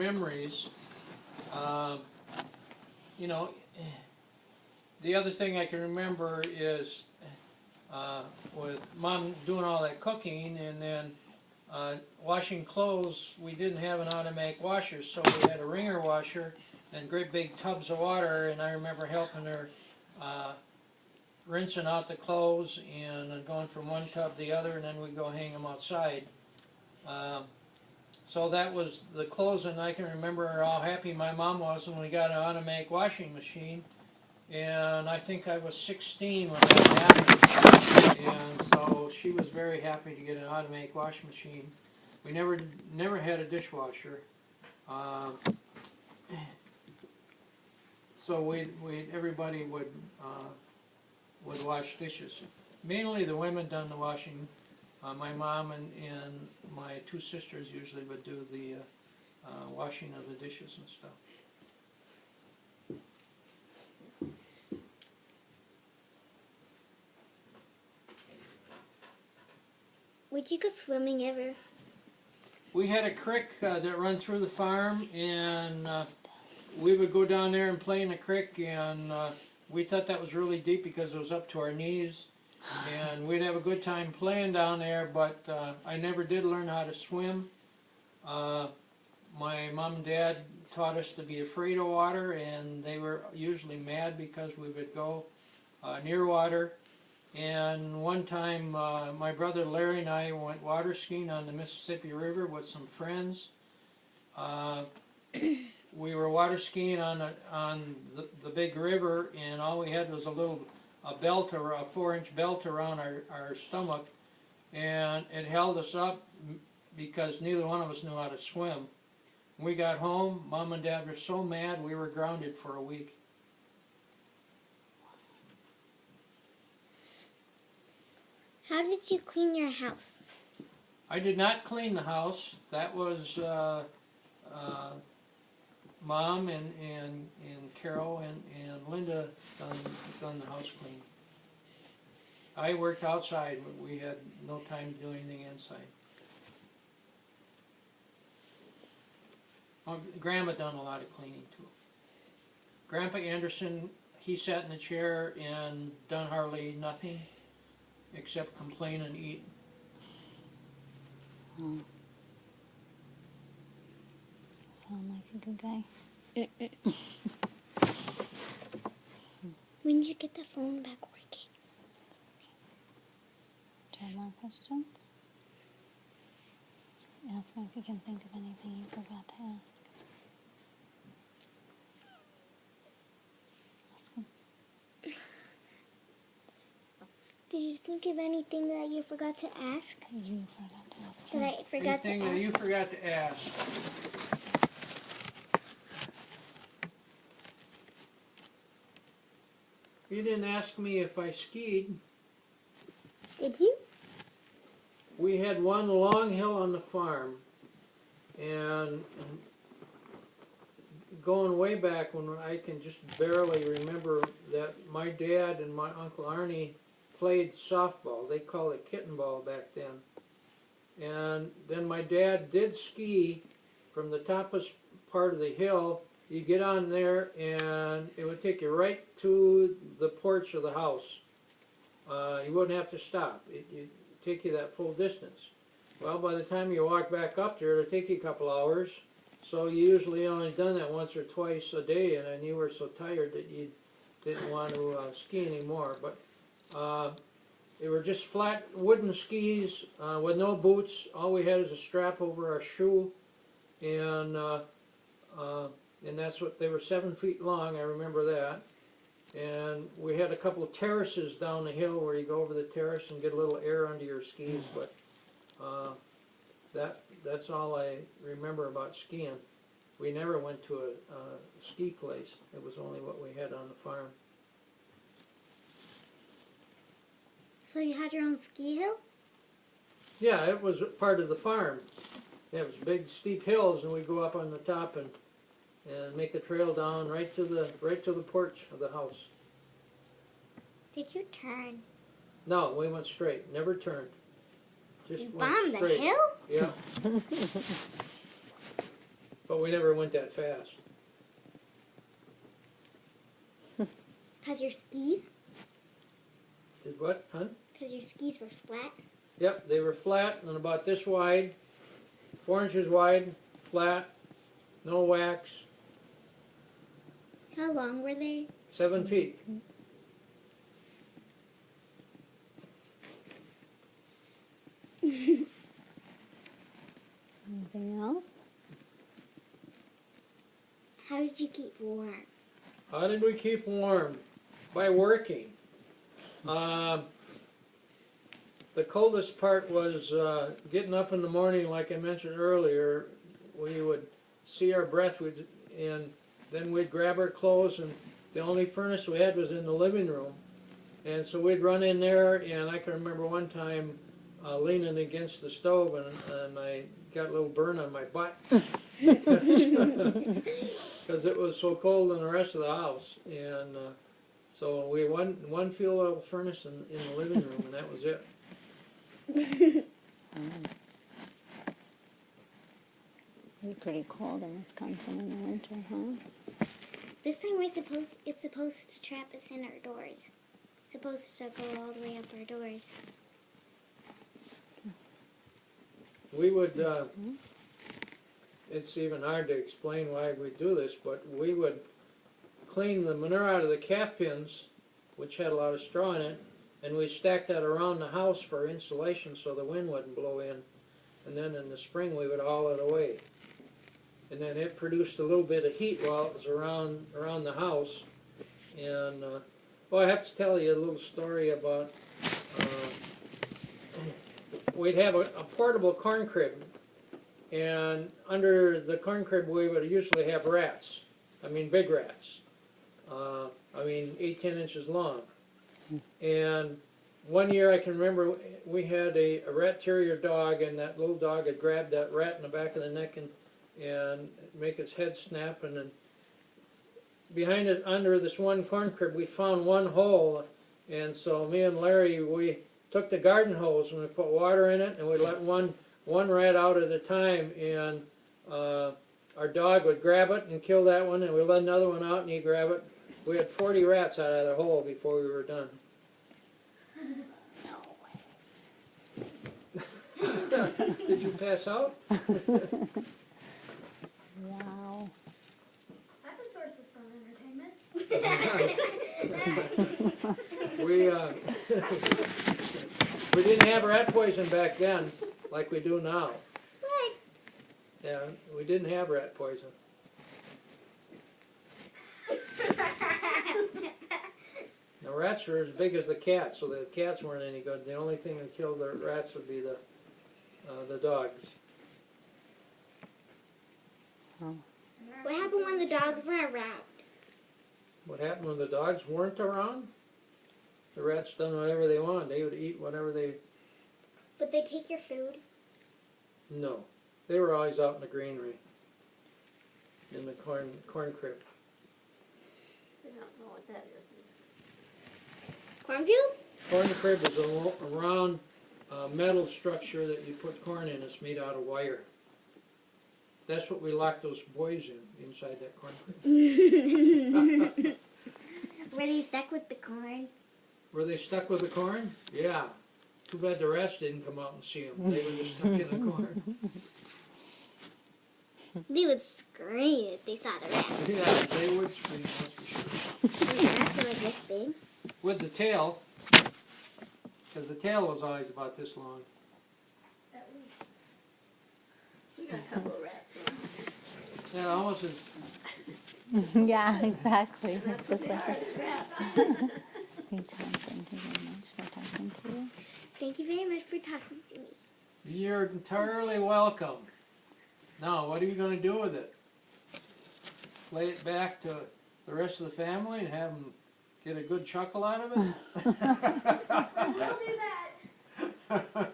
memories. Um, you know, the other thing I can remember is with Mom doing all that cooking and then washing clothes. We didn't have an automatic washer, so we had a wringer washer and great big tubs of water, and I remember helping her rinsing out the clothes and going from one tub to the other, and then we'd go hang them outside. So that was the clothes, and I can remember how happy my mom was when we got an automatic washing machine. And I think I was 16 when that happened, and so she was very happy to get an automatic washing machine. We never had a dishwasher, so everybody would wash dishes. Mainly the women done the washing. My mom and my two sisters usually would do the washing of the dishes and stuff. Would you go swimming ever? We had a creek that run through the farm, and we would go down there and play in the creek, and we thought that was really deep because it was up to our knees, and we'd have a good time playing down there, but I never did learn how to swim. My mom and dad taught us to be afraid of water, and they were usually mad because we would go near water. And one time, my brother Larry and I went water skiing on the Mississippi River with some friends. We were water skiing on the big river, and all we had was a belt, or a 4-inch belt around our stomach, and it held us up because neither one of us knew how to swim. When we got home, Mom and Dad were so mad we were grounded for a week. How did you clean your house? I did not clean the house. That was Mom and Carol and Linda done the house clean. I worked outside. We had no time to do anything inside. Well, Grandma done a lot of cleaning too. Grandpa Anderson, he sat in the chair and done hardly nothing except complain and eat. Oh. Sound like a good guy. When did you get the phone back working? Do you have more questions? Ask him if you can think of anything you forgot to ask. Ask him. Did you think of anything that you forgot to ask? You forgot to ask That him. I forgot to Anything that ask? you forgot to ask? You didn't ask me if I skied. Did you? We had one long hill on the farm, and going way back when I can just barely remember that my dad and my Uncle Arnie played softball. They called it kitten ball back then. And then my dad did ski from the topmost part of the hill. You get on there and it would take you right to the porch of the house. You wouldn't have to stop. It'd take you that full distance. Well, by the time you walk back up there, it'll take you a couple hours. So you usually only done that once or twice a day, and then you were so tired that you didn't want to ski anymore. But they were just flat wooden skis with no boots. All we had is a strap over our shoe, and that's what they were, 7 feet long. I remember that. And we had a couple of terraces down the hill where you go over the terrace and get a little air under your skis. But that's all I remember about skiing. We never went to a ski place. It was only what we had on the farm. So you had your own ski hill? Yeah, it was part of the farm. It was big steep hills, and we'd go up on the top and make a trail down right to the porch of the house. Did you turn? No, we went straight. Never turned. Just You went bombed the straight. hill? Yeah. but we never went that fast. Cause your skis? Did what, hon? Cause your skis were flat? Yep, they were flat and about this wide, 4 inches wide, flat, no wax, How long were they? 7 feet. Anything else? How did you keep warm? How did we keep warm? By working. The coldest part was getting up in the morning, like I mentioned earlier. We would see our breath, and then we'd grab our clothes, and the only furnace we had was in the living room. And so we'd run in there, and I can remember one time leaning against the stove, and I got a little burn on my butt because it was so cold in the rest of the house. And so we had one fuel oil furnace in the living room, and that was it. It'd be pretty cold in Wisconsin in the winter, huh? This time it's supposed to trap us in our doors. It's supposed to go all the way up our doors. We would, it's even hard to explain why we do this, but we would clean the manure out of the calf pins, which had a lot of straw in it, and we'd stack that around the house for insulation so the wind wouldn't blow in. And then in the spring we would haul it away. And then it produced a little bit of heat while it was around the house. And, well, I have to tell you a little story about, we'd have a portable corn crib, and under the corn crib we would usually have rats. I mean big rats. 8-10 inches long. And one year I can remember we had a rat terrier dog, and that little dog had grabbed that rat in the back of the neck and make its head snap, and then behind it, under this one corn crib, we found one hole, and so me and Larry, we took the garden hose and we put water in it, and we let one rat out at a time, and our dog would grab it and kill that one, and we let another one out and he'd grab it. We had 40 rats out of the hole before we were done. Did you pass out? Wow. That's a source of some entertainment. We didn't have rat poison back then like we do now. What? Yeah, we didn't have rat poison. The rats were as big as the cats, so the cats weren't any good. The only thing that killed the rats would be the dogs. Oh. What happened when the dogs were around? What happened when the dogs weren't around? The rats done whatever they wanted. They would eat whatever they... But they take your food? No. They were always out in the greenery. In the corn crib. I don't know what that is. Cornfield? Corn crib is a round metal structure that you put corn in. It's made out of wire. That's what we locked those boys in, inside that corn crib. Were they stuck with the corn? Were they stuck with the corn? Yeah. Too bad the rats didn't come out and see them. They were just stuck in the corn. They would scream if they saw the rats. Yeah, they would scream, that's for sure. The rats were like this big. With the tail, because the tail was always about this long. We got a couple of rats. Yeah, almost as... Yeah, exactly. It's just like hey, Tom, thank you very much for talking to you. Thank you very much for talking to me. You're entirely welcome. Now, what are you going to do with it? Play it back to the rest of the family and have them get a good chuckle out of it? We'll do that.